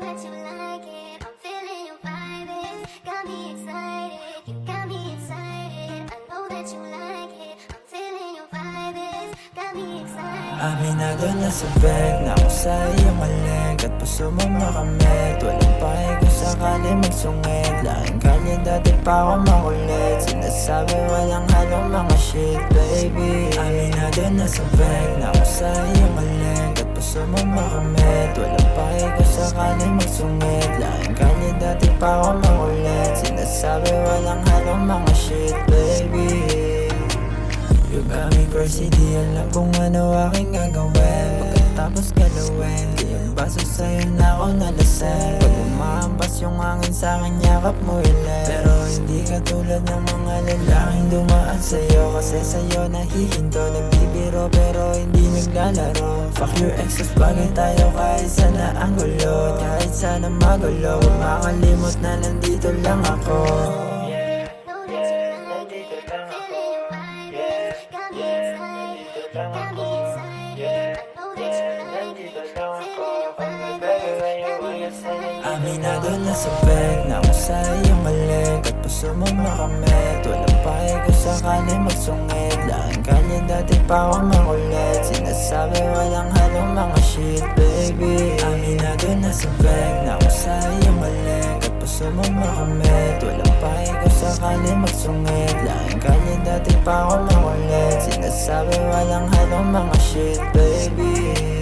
that you like it. I'm feeling your vibe. It's got me excited. You got me excited. I know that you like it. I'm feeling your vibe. It's got me excited. Aminado na sa beg na ako sa iyong halik at puso mo makamit. Walang pahay kung sakali magsungit. Laking kalye dati pa ako makulit. Sinasabi walang halong mga shit, baby. Aminado na sa beg na ako sa iyong halik at puso mo makamit. Walang pahay kung sakali magsungit. Laking kalye dati pa ako makulit. Sinasabi walang halong mga shit, baby. You got me crazy, di alam kung ano aking gagawin. Pagkatapos galawin, di yung baso sa'yo na ako nalasing. Pag umahampas yung hangin sa'kin, yakap mo ilan. Pero hindi ka tulad ng mga lalaking dumaan sa'yo. Kasi sa'yo nahihinto, nagbibiro pero hindi naglalaro. Fuck your exes, bagay tayo kahit sana ang gulo. Kahit sana magulo, huwag makalimot na nandito lang ako. Know that you like it. I'm feeling your vibe. It's got me excited. You got me excited. I know that you like it. I'm feeling your vibe. It's got me excited. Aminado na sa beg na ako sa iyong halik at puso mo makamit. Walang pahay kung sakali magsungit. Laking kalye dati pa ako makulit. Sinasabi walang halong mga shit, baby. Aminado na sa beg na ako sa iyong halik at puso mo makamit. Walang pahay kung sakali magsungit. Laking kalye dati pa ako makulit. Sinasabi walang halong mga shit, baby.